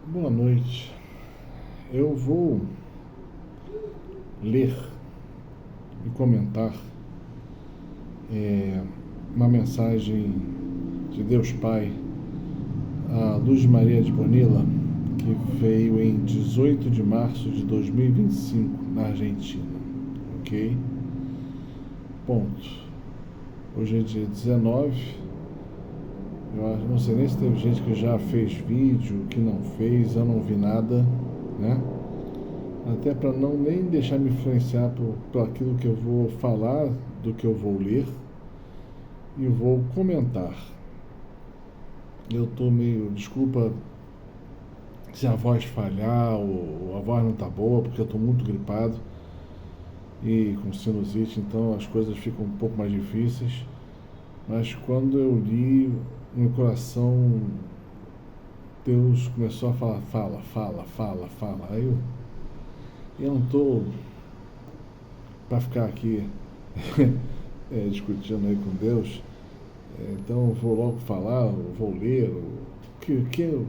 Boa noite. Eu vou ler e comentar uma mensagem de Deus Pai a Luz Maria de Bonilla, que veio em 18 de março de 2025 na Argentina. Ok? Ponto. Hoje é dia 19. Eu não sei nem se teve gente que já fez vídeo, que não fez, eu não vi nada, né? Até para não nem deixar me influenciar por aquilo que eu vou falar, do que eu vou ler e vou comentar. Eu tô meio, desculpa se a voz falhar ou a voz não tá boa, porque eu tô muito gripado e com sinusite, então as coisas ficam um pouco mais difíceis. Mas quando eu li, no coração, Deus começou a falar, fala. Aí eu não estou para ficar aqui discutindo aí com Deus, então eu vou logo falar, vou ler, o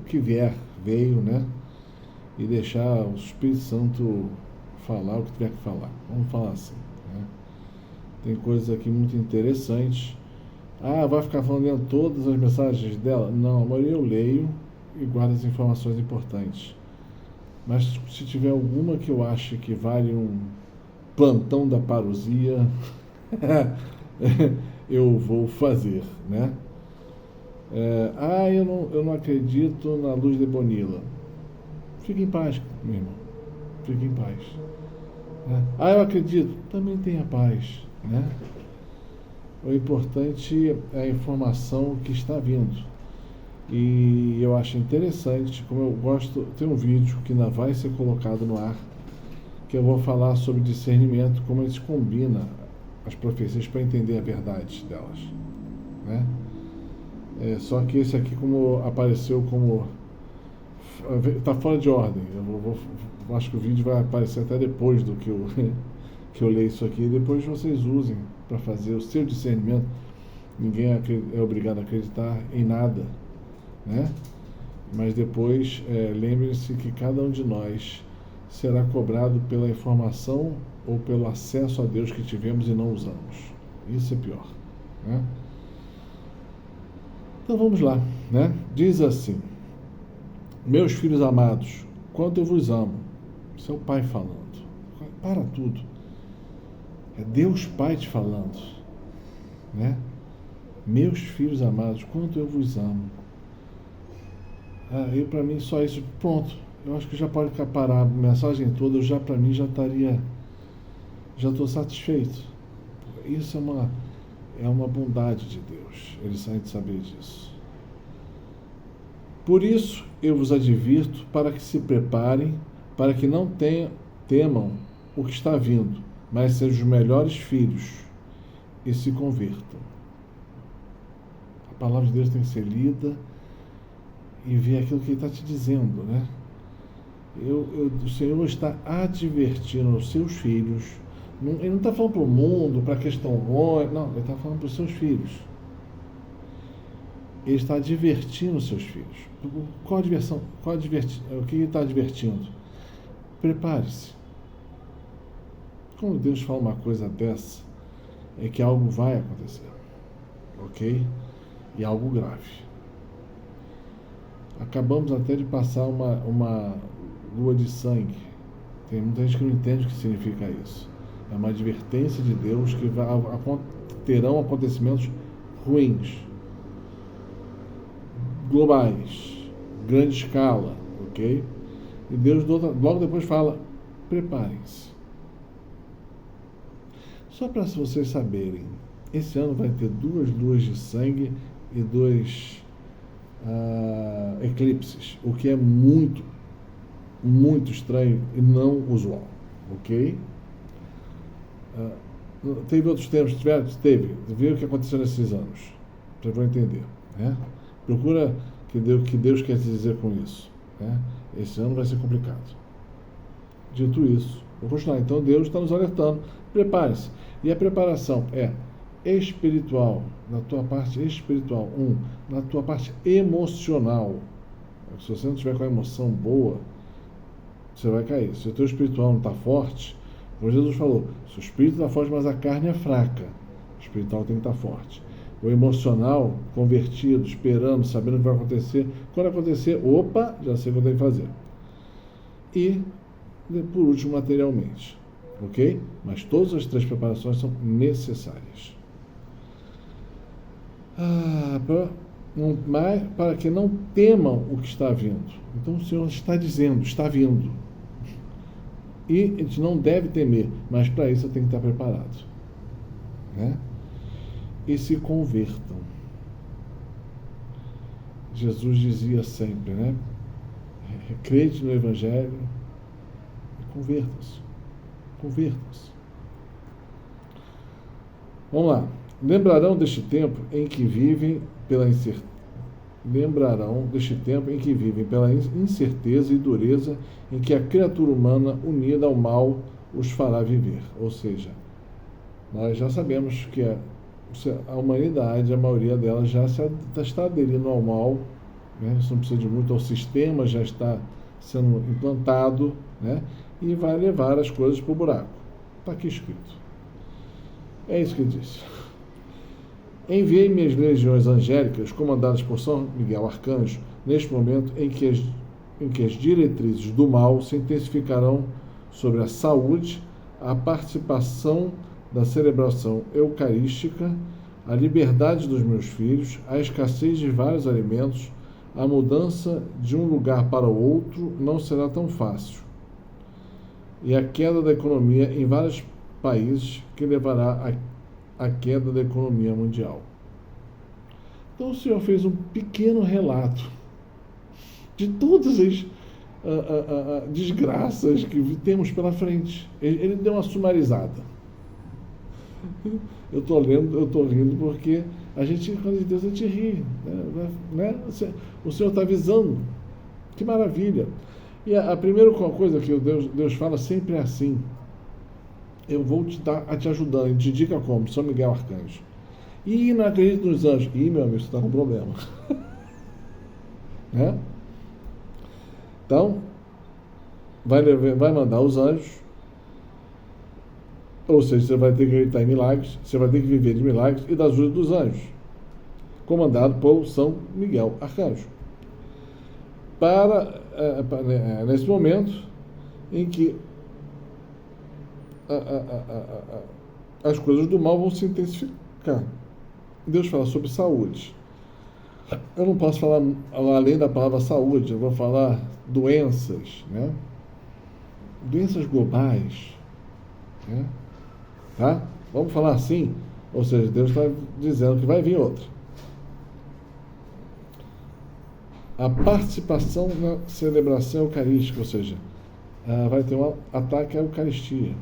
que vier, veio, né? E deixar o Espírito Santo falar o que tiver que falar. Vamos falar assim, né? Tem coisas aqui muito interessantes. Vai ficar falando todas as mensagens dela? Não, a maioria eu leio e guardo as informações importantes. Mas se tiver alguma que eu ache que vale um plantão da parousia, eu vou fazer, né? Eu não acredito na Luz de Bonilla. Fique em paz, meu irmão. Fique em paz. Eu acredito. Também tenha paz, né? O importante é a informação que está vindo. E eu acho interessante, como eu gosto, tem um vídeo que ainda vai ser colocado no ar, que eu vou falar sobre discernimento, como a gente combina as profecias para entender a verdade delas, né? Só que esse aqui, como apareceu como está fora de ordem, eu acho que o vídeo vai aparecer até depois do que eu leio isso aqui, e depois vocês usem para fazer o seu discernimento. Ninguém é obrigado a acreditar em nada, né? Mas depois lembre-se que cada um de nós será cobrado pela informação ou pelo acesso a Deus que tivemos e não usamos. Isso é pior, né? Então vamos lá, né? Diz assim: meus filhos amados, quanto eu vos amo. Seu pai falando. Para tudo. É Deus Pai te falando, né? Meus filhos amados, quanto eu vos amo. E para mim só isso, pronto. Eu acho que já pode parar a mensagem toda, para mim já estou satisfeito. Isso é uma bondade de Deus, ele sai de saber disso. Por isso eu vos advirto para que se preparem, para que não temam o que está vindo, mas sejam os melhores filhos e se convertam. A palavra de Deus tem que ser lida e ver aquilo que ele está te dizendo, né? O Senhor está advertindo os seus filhos. Ele não está falando para o mundo, para a questão ruim, não, ele está falando para os seus filhos. Ele está advertindo os seus filhos. Qual a diversão? O que ele está advertindo? Prepare-se. Quando Deus fala uma coisa dessa, é que algo vai acontecer, ok? E algo grave. Acabamos até de passar uma lua de sangue. Tem muita gente que não entende o que significa isso. É uma advertência de Deus que terão acontecimentos ruins, globais, grande escala, ok? E Deus logo depois fala: preparem-se. Só para vocês saberem, esse ano vai ter 2 luas de sangue e 2 eclipses, o que é muito, muito estranho e não usual, ok? Teve outros tempos, teve, vê o que aconteceu nesses anos, vocês vão entender, né? Procura que Deus quer dizer com isso, né? Esse ano vai ser complicado. Dito isso, vou continuar. Então Deus está nos alertando, prepare-se. E a preparação é espiritual, na tua parte espiritual, na tua parte emocional. Se você não tiver com a emoção boa, você vai cair. Se o teu espiritual não está forte, como Jesus falou, se o espírito está forte, mas a carne é fraca, o espiritual tem que estar forte. O emocional, convertido, esperando, sabendo o que vai acontecer. Quando acontecer, opa, já sei o que eu tenho que fazer. E, por último, materialmente. Ok? Mas todas as 3 preparações são necessárias. Para que não temam o que está vindo. Então o Senhor está dizendo, está vindo. E a gente não deve temer, mas para isso tem que estar preparado. Né? E se convertam. Jesus dizia sempre, né? Crede no Evangelho e convertam-se. Convertam-se. Vamos lá. Lembrarão deste tempo em que vivem pela incerteza. Lembrarão deste tempo em que vivem pela incerteza e dureza em que a criatura humana unida ao mal os fará viver. Ou seja, nós já sabemos que a humanidade, a maioria dela já está aderindo ao mal, né? Isso não precisa de muito, o sistema já está sendo implantado, né? E vai levar as coisas para o buraco. Está aqui escrito. É isso que diz. Enviei minhas legiões angélicas, comandadas por São Miguel Arcanjo, neste momento em que as diretrizes do mal se intensificarão sobre a saúde, a participação da celebração eucarística, a liberdade dos meus filhos, a escassez de vários alimentos, a mudança de um lugar para o outro não será tão fácil, e a queda da economia em vários países que levará a queda da economia mundial. Então o Senhor fez um pequeno relato de todas as desgraças que temos pela frente. Ele deu uma sumarizada. Eu estou rindo porque a gente, quando de Deus, a gente ri. Né? O Senhor está avisando. Que maravilha. E a primeira coisa que Deus fala sempre é assim: eu vou te ajudando. Ele te indica como? São Miguel Arcanjo. E não acredito nos anjos. Ih, meu amigo, você está com problema. Né? Então, vai mandar os anjos. Ou seja, você vai ter que acreditar em milagres, você vai ter que viver de milagres e da ajuda dos anjos. Comandado por São Miguel Arcanjo. Nesse momento em que as coisas do mal vão se intensificar. Deus fala sobre saúde. Eu não posso falar além da palavra saúde, eu vou falar doenças, né? Doenças globais, né? Tá? Vamos falar assim? Ou seja, Deus está dizendo que vai vir outra. A participação na celebração eucarística, ou seja, vai ter um ataque à Eucaristia,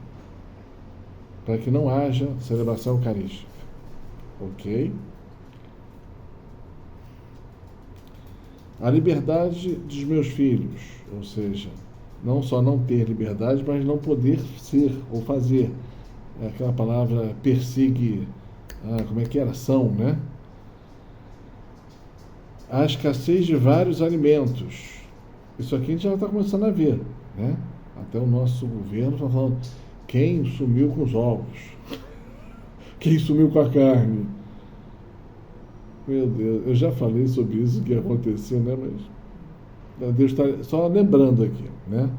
para que não haja celebração eucarística. Ok? A liberdade dos meus filhos, ou seja, não só não ter liberdade, mas não poder ser ou fazer. É aquela palavra persigue, como é que era? Ação, né? A escassez de vários alimentos. Isso aqui a gente já está começando a ver, né? Até o nosso governo está falando: quem sumiu com os ovos? Quem sumiu com a carne? Meu Deus, eu já falei sobre isso que aconteceu, né? Mas Deus está só lembrando aqui, né?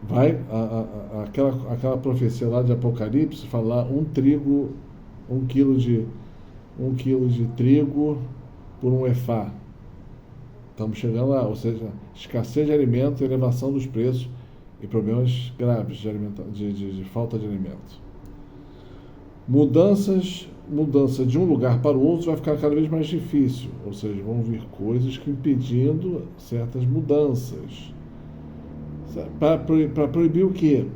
Vai aquela profecia lá de Apocalipse falar um quilo de trigo por um efá. Estamos chegando lá, ou seja, escassez de alimento, elevação dos preços e problemas graves de falta de alimento. Mudança de um lugar para o outro vai ficar cada vez mais difícil, ou seja, vão vir coisas que impedindo certas mudanças. Para proibir o quê?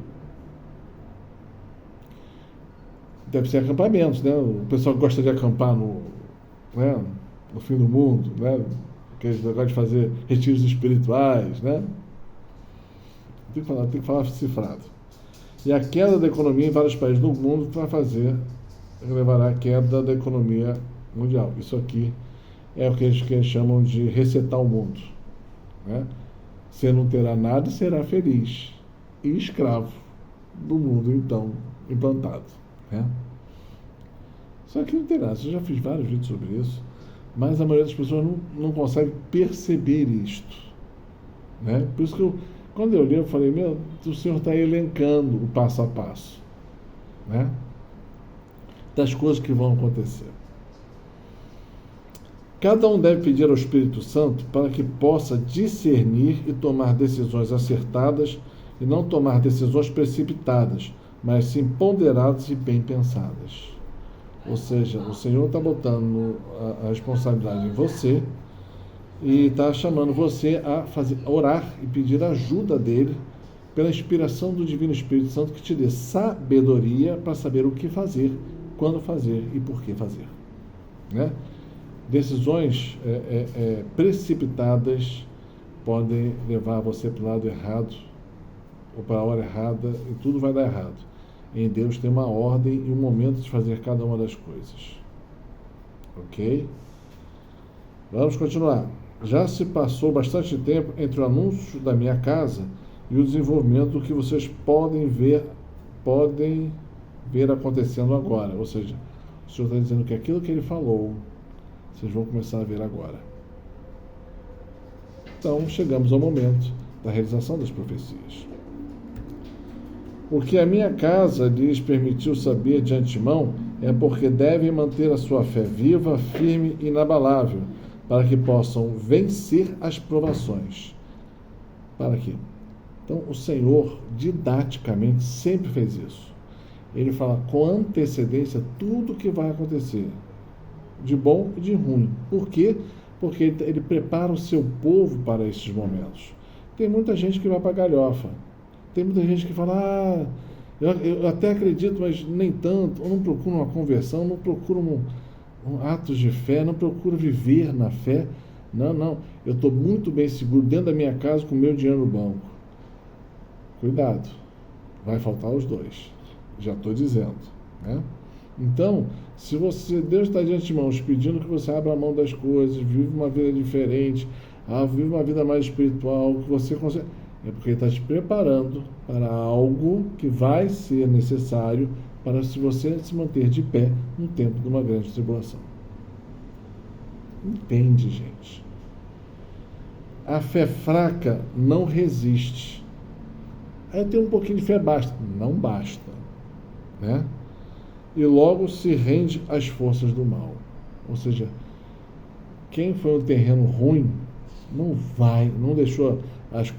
Deve ser acampamentos, né? O pessoal que gosta de acampar no fim do mundo, né? Aqueles negócios de fazer retiros espirituais, né? Tem que falar cifrado. E a queda da economia em vários países do mundo levará à queda da economia mundial. Isso aqui é o que eles chamam de resetar o mundo. né? Você não terá nada e será feliz. E escravo do mundo, então, implantado, né? Só que não tem nada. Eu já fiz vários vídeos sobre isso, mas a maioria das pessoas não consegue perceber isto, né? Por isso que quando eu li, eu falei, o Senhor está elencando o passo a passo, né? Das coisas que vão acontecer. Cada um deve pedir ao Espírito Santo para que possa discernir e tomar decisões acertadas e não tomar decisões precipitadas, mas sim ponderadas e bem pensadas. Ou seja, o Senhor está botando a responsabilidade em você e está chamando você a orar e pedir ajuda dele pela inspiração do Divino Espírito Santo que te dê sabedoria para saber o que fazer, quando fazer e por que fazer, né? Decisões precipitadas podem levar você para o lado errado ou para a hora errada e tudo vai dar errado. Em Deus tem uma ordem e um momento de fazer cada uma das coisas. Ok? Vamos continuar. Já se passou bastante tempo entre o anúncio da minha casa e o desenvolvimento do que vocês podem ver acontecendo agora. Ou seja, o Senhor está dizendo que aquilo que ele falou, vocês vão começar a ver agora. Então, chegamos ao momento da realização das profecias. O que a minha casa lhes permitiu saber de antemão é porque devem manter a sua fé viva, firme e inabalável, para que possam vencer as provações. Para quê? Então, o Senhor, didaticamente, sempre fez isso. Ele fala com antecedência tudo o que vai acontecer, de bom e de ruim. Por quê? Porque ele prepara o seu povo para esses momentos. Tem muita gente que vai para a galhofa. Tem muita gente que fala, eu até acredito, mas nem tanto. Eu não procuro uma conversão, não procuro atos de fé, não procuro viver na fé. Não. Eu estou muito bem seguro dentro da minha casa com o meu dinheiro no banco. Cuidado. Vai faltar os dois. Já estou dizendo, né? Então, se Deus está de antemão pedindo que você abra a mão das coisas, vive uma vida diferente, vive uma vida mais espiritual, que você consegue, é porque Ele está te preparando para algo que vai ser necessário para você se manter de pé no tempo de uma grande tribulação. Entende, gente? A fé fraca não resiste. Aí tem um pouquinho de fé, basta. Não basta, né? E logo se rende às forças do mal. Ou seja, quem foi um terreno ruim não deixou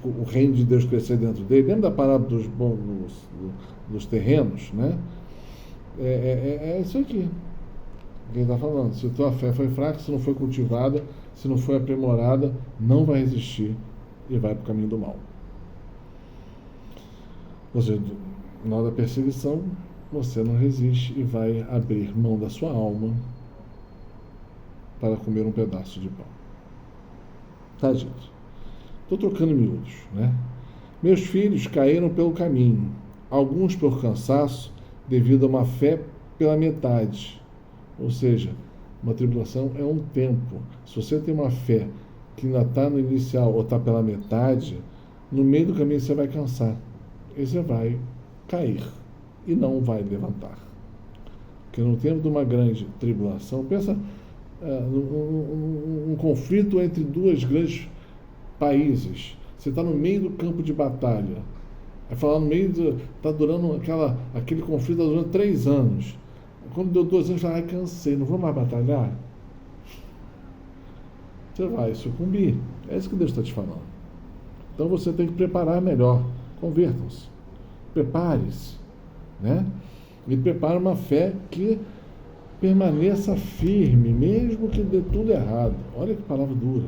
o reino de Deus crescer dentro dele. Lembra da parábola dos terrenos, né? É isso aqui que ele está falando. Se a tua fé foi fraca, se não foi cultivada, se não foi aprimorada, não vai resistir e vai para o caminho do mal. Ou seja, na hora da perseguição, você não resiste e vai abrir mão da sua alma para comer um pedaço de pão. Tá, gente? Estou trocando miúdos, né? Meus filhos caíram pelo caminho, alguns por cansaço, devido a uma fé pela metade. Ou seja, uma tribulação é um tempo. Se você tem uma fé que ainda está no inicial ou está pela metade, no meio do caminho você vai cansar. E você vai cair e não vai levantar. Porque no tempo de uma grande tribulação, pensa num conflito entre dois grandes países. Você está no meio do campo de batalha. É falar no meio está durando aquele conflito está durando 3 anos. Quando deu 2 anos, você cansei, não vou mais batalhar. Você vai sucumbir. É isso que Deus está te falando. Então você tem que preparar melhor. Convertam-se. Prepare-se, né? E prepare uma fé que permaneça firme, mesmo que dê tudo errado. Olha que palavra dura.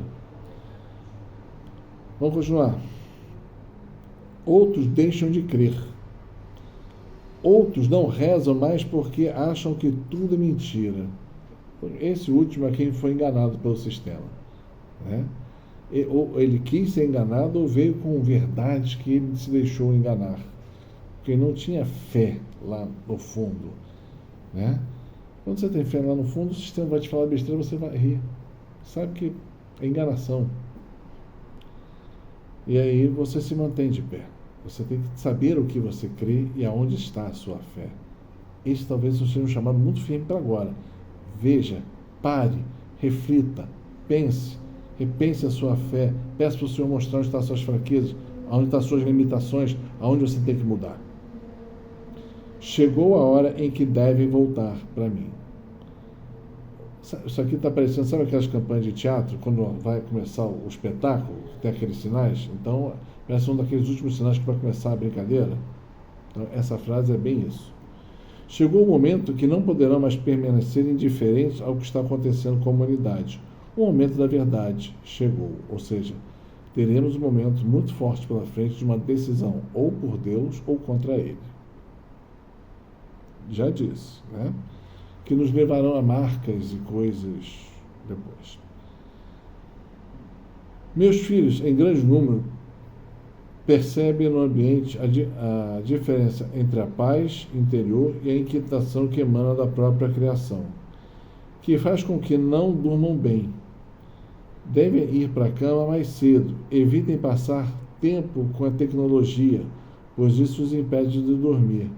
Vamos continuar. Outros deixam de crer. Outros não rezam mais porque acham que tudo é mentira. Esse último é quem foi enganado pelo sistema, né? Ou ele quis ser enganado ou veio com verdades que ele se deixou enganar. Porque não tinha fé lá no fundo, né? Quando você tem fé lá no fundo, o sistema vai te falar besteira, você vai rir. Sabe que é enganação. E aí você se mantém de pé. Você tem que saber o que você crê e aonde está a sua fé. Esse talvez seja um chamado muito firme para agora. Veja, pare, reflita, pense, repense a sua fé, peça para o Senhor mostrar onde estão as suas fraquezas, onde estão as suas limitações, aonde você tem que mudar. Chegou a hora em que devem voltar para mim. Isso aqui está parecendo, sabe aquelas campanhas de teatro, quando vai começar o espetáculo, tem aqueles sinais? Então, parece um daqueles últimos sinais que vai começar a brincadeira. Então, essa frase é bem isso. Chegou o momento que não poderão mais permanecer indiferentes ao que está acontecendo com a humanidade. O momento da verdade chegou, ou seja, teremos um momento muito forte pela frente de uma decisão ou por Deus ou contra Ele. Já disse, né? Que nos levarão a marcas e coisas depois. Meus filhos, em grande número, percebem no ambiente a diferença entre a paz interior e a inquietação que emana da própria criação, que faz com que não durmam bem. Devem ir para a cama mais cedo, evitem passar tempo com a tecnologia, pois isso os impede de dormir.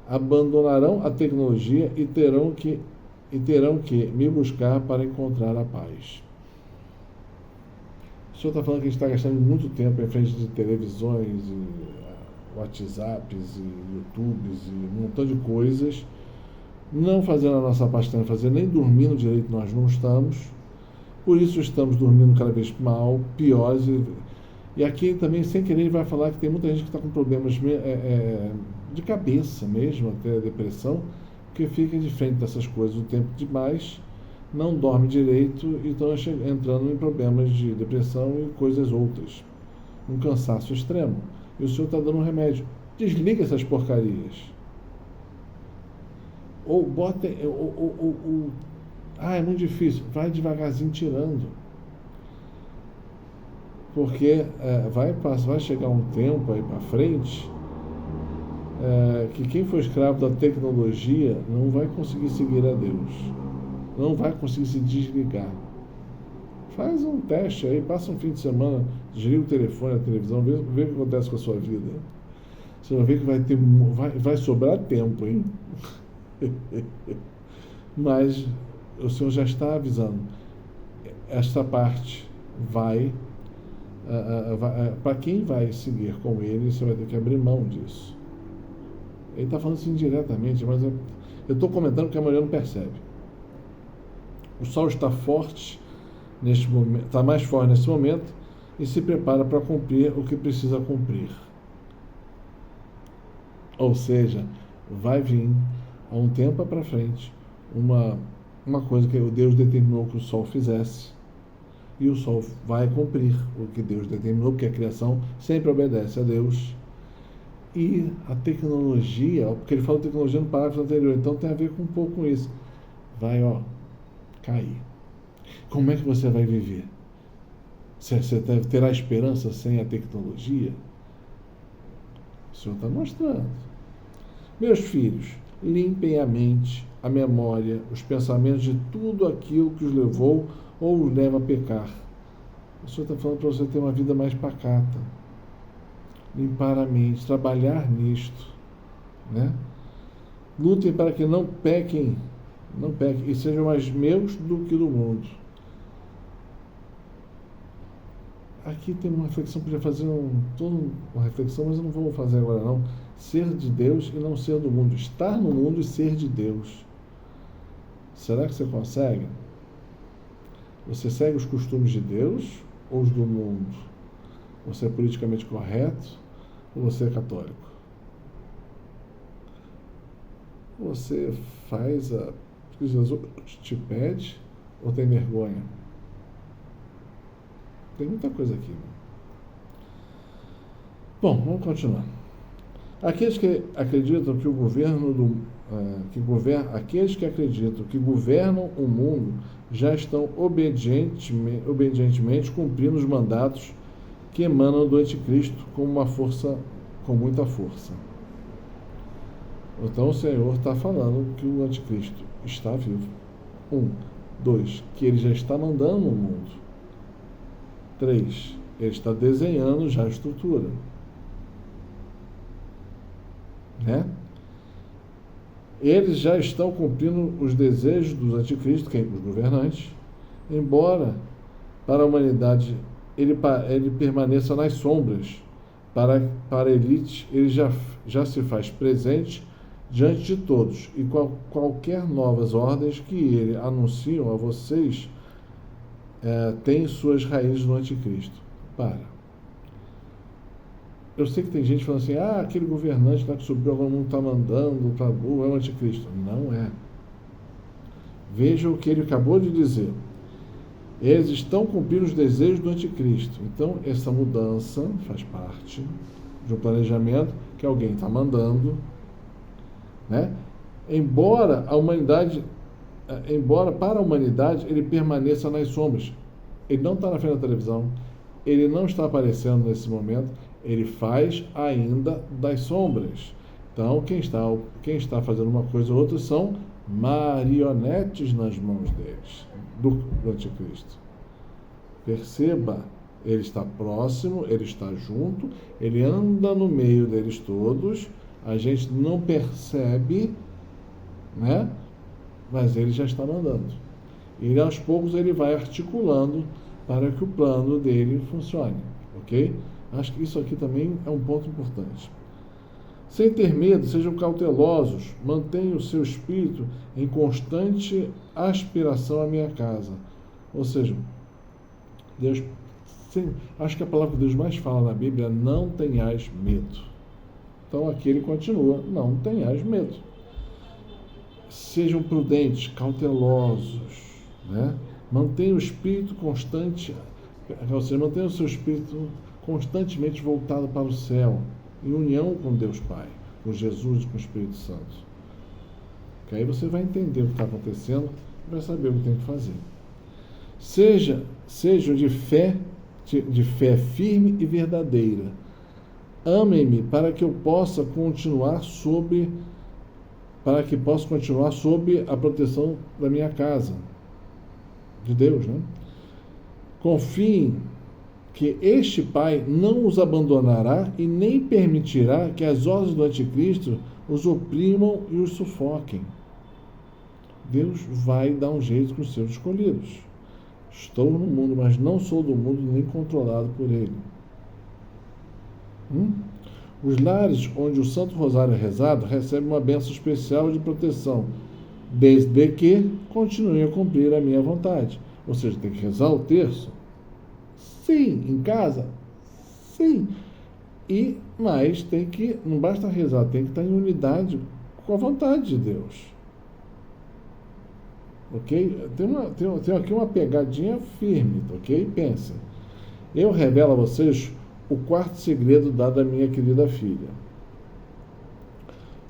Abandonarão a tecnologia e terão que me buscar para encontrar a paz. O senhor está falando que a gente está gastando muito tempo em frente de televisões, e WhatsApps, e YouTubes, e um montão de coisas, não fazendo a nossa parte, não fazer nem dormindo direito, nós não estamos. Por isso estamos dormindo cada vez mal, piores. E aqui também, sem querer, ele vai falar que tem muita gente que está com problemas de cabeça mesmo, até depressão, que fica de frente dessas coisas o tempo demais, não dorme direito e estão entrando em problemas de depressão e coisas outras. Um cansaço extremo. E o senhor está dando um remédio. Desliga essas porcarias. Ou bota... é muito difícil. Vai devagarzinho tirando. Porque vai chegar um tempo aí para frente que quem for escravo da tecnologia não vai conseguir seguir a Deus. Não vai conseguir se desligar. Faz um teste aí, passa um fim de semana, desliga o telefone, a televisão, vê o que acontece com a sua vida. Você vai ver que vai sobrar tempo, hein? Mas o Senhor já está avisando. Esta parte vai para quem vai seguir com Ele, você vai ter que abrir mão disso. Ele está falando assim diretamente, mas eu estou comentando que a maioria não percebe. O sol está forte neste momento, está mais forte nesse momento e se prepara para cumprir o que precisa cumprir. Ou seja, vai vir há um tempo para frente uma coisa que o Deus determinou que o sol fizesse, e o sol vai cumprir o que Deus determinou, porque a criação sempre obedece a Deus. E a tecnologia, porque ele fala tecnologia no parágrafo anterior, então tem a ver com um pouco com isso. Vai, cair. Como é que você vai viver? Você terá esperança sem a tecnologia? O Senhor está mostrando. Meus filhos, limpem a mente, a memória, os pensamentos de tudo aquilo que os levou ou os leva a pecar. O Senhor está falando para você ter uma vida mais pacata. Limpar a mente, trabalhar nisto, né? Lutem para que não pequem e sejam mais meus do que do mundo. Aqui tem uma reflexão, podia fazer uma reflexão, mas eu não vou fazer agora não. Ser de Deus e não ser do mundo. Estar no mundo e ser de Deus. Será que você consegue? Você segue os costumes de Deus ou os do mundo? Você é politicamente correto ou você é católico? Você faz o que Jesus te pede ou tem vergonha? Tem muita coisa aqui. Bom, vamos continuar. Aqueles que acreditam que aqueles que acreditam que governam o mundo já estão obedientemente cumprindo os mandatos que emanam do anticristo com muita força. Então o Senhor está falando que o anticristo está vivo. 1. 2. Que ele já está mandando no mundo. 3. Ele está desenhando já a estrutura. Né? Eles já estão cumprindo os desejos dos anticristos, que é os governantes, embora para a humanidade ele permaneça nas sombras. Para a elite, ele já se faz presente diante de todos, e qualquer novas ordens que ele anunciam a vocês tem suas raízes no anticristo. Eu sei que tem gente falando assim, aquele governante lá que subiu, agora o mundo está mandando para é o anticristo. Não é. Veja o que ele acabou de dizer. Eles estão cumprindo os desejos do anticristo. Então, essa mudança faz parte de um planejamento que alguém está mandando, né? Embora para a humanidade ele permaneça nas sombras. Ele não está na frente da televisão, ele não está aparecendo nesse momento, ele faz ainda das sombras. Então, quem está fazendo uma coisa ou outra são marionetes nas mãos deles, do anticristo. Perceba, ele está próximo, ele está junto, ele anda no meio deles todos, a gente não percebe, né? Mas ele já está mandando. E aos poucos ele vai articulando para que o plano dele funcione, ok? Acho que isso aqui também é um ponto importante. Sem ter medo, sejam cautelosos, mantenham o seu espírito em constante aspiração à minha casa. Ou seja, Deus, acho que a palavra que Deus mais fala na Bíblia é não tenhais medo. Então aqui ele continua, não tenhais medo. Sejam prudentes, cautelosos, né? Mantenham o espírito constante, ou seja, mantenham o seu espírito constantemente voltado para o céu, em união com Deus Pai, com Jesus e com o Espírito Santo. Que aí você vai entender o que está acontecendo e vai saber o que tem que fazer. Sejam de fé firme e verdadeira. Amem-me para que possa continuar sob a proteção da minha casa, de Deus, né? Confiem que este Pai não os abandonará e nem permitirá que as ordens do anticristo os oprimam e os sufoquem. Deus vai dar um jeito com os seus escolhidos. Estou no mundo, mas não sou do mundo nem controlado por ele. Os lares onde o Santo Rosário é rezado recebem uma bênção especial de proteção, desde que continuem a cumprir a minha vontade. Ou seja, tem que rezar o terço? Sim. Em casa? Sim. Mas não basta rezar, tem que estar em unidade com a vontade de Deus. Ok? Tem aqui uma pegadinha firme, ok? Pensem. Eu revelo a vocês o quarto segredo dado à minha querida filha.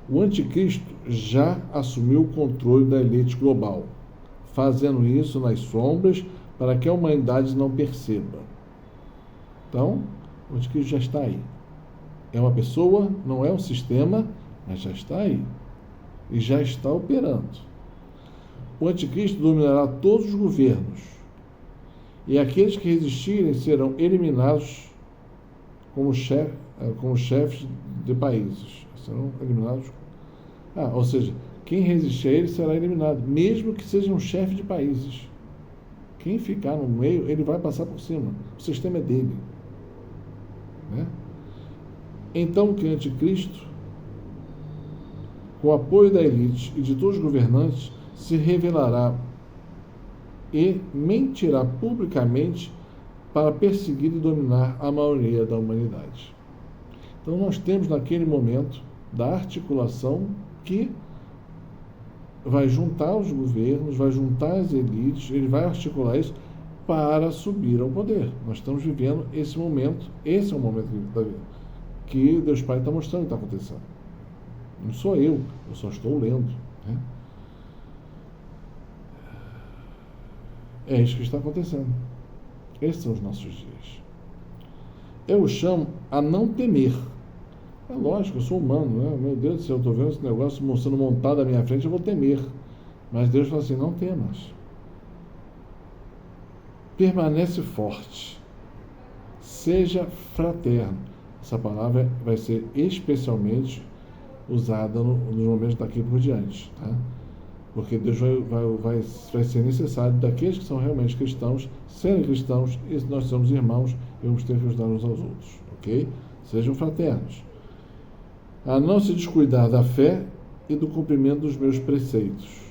O anticristo já assumiu o controle da elite global, fazendo isso nas sombras para que a humanidade não perceba. Então, o anticristo já está aí. É uma pessoa, não é um sistema, mas já está aí. E já está operando. O anticristo dominará todos os governos. E aqueles que resistirem serão eliminados como chefes de países. Serão eliminados. Ou seja, quem resistir a ele será eliminado, mesmo que seja um chefe de países. Quem ficar no meio, ele vai passar por cima. O sistema é dele. Né? Então, o anticristo, com o apoio da elite e de todos os governantes, se revelará e mentirá publicamente para perseguir e dominar a maioria da humanidade. Então, nós temos naquele momento da articulação que vai juntar os governos, vai juntar as elites, ele vai articular isso para subir ao poder. Nós estamos vivendo esse momento, esse é o momento que Deus Pai está mostrando que está acontecendo. Não sou eu só estou lendo. Né? É isso que está acontecendo. Esses são os nossos dias. Eu o chamo a não temer. É lógico, eu sou humano, né? Meu Deus do céu, eu estou vendo esse negócio sendo montado à minha frente, eu vou temer. Mas Deus fala assim, não temas. Permanece forte. seja fraterno. Essa palavra vai ser especialmente usada nos momentos daqui por diante, tá? Porque Deus vai ser necessário daqueles que são realmente cristãos serem cristãos, e nós somos irmãos e vamos ter que ajudar uns aos outros, ok? Sejam fraternos. A não se descuidar da fé e do cumprimento dos meus preceitos.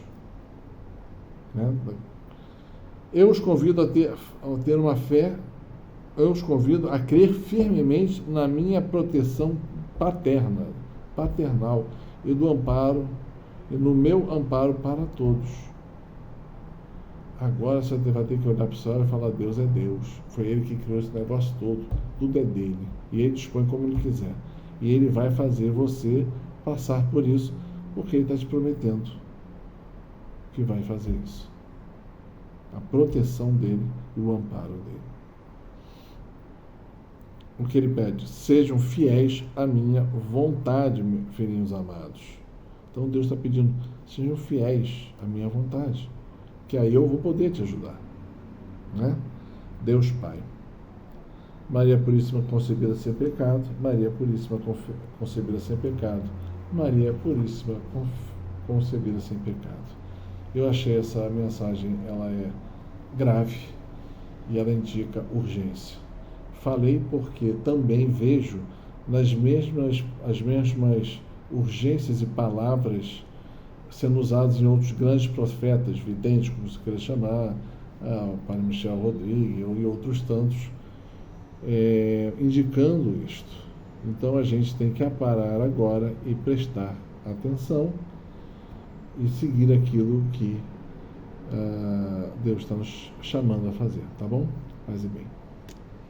Né? Eu os convido a ter uma fé, eu os convido a crer firmemente na minha proteção paternal e do amparo, e no meu amparo para todos. Agora você vai ter que olhar para o céu e falar: Deus é Deus, foi Ele que criou esse negócio todo, tudo é dele, e Ele dispõe como Ele quiser, e Ele vai fazer você passar por isso, porque Ele está te prometendo que vai fazer isso. A proteção dele e o amparo dele. O que ele pede? Sejam fiéis à minha vontade, filhinhos amados. Então Deus está pedindo: sejam fiéis à minha vontade, que aí eu vou poder te ajudar, né? Deus Pai. Maria Puríssima concebida sem pecado, Maria Puríssima concebida sem pecado, Maria Puríssima concebida sem pecado. Eu achei essa mensagem, ela é grave e ela indica urgência. Falei porque também vejo as mesmas urgências e palavras sendo usadas em outros grandes profetas, videntes, como se queira chamar, o Padre Michel Rodrigues e outros tantos, indicando isto. Então a gente tem que parar agora e prestar atenção e seguir aquilo que Deus está nos chamando a fazer, tá bom? Paz e bem.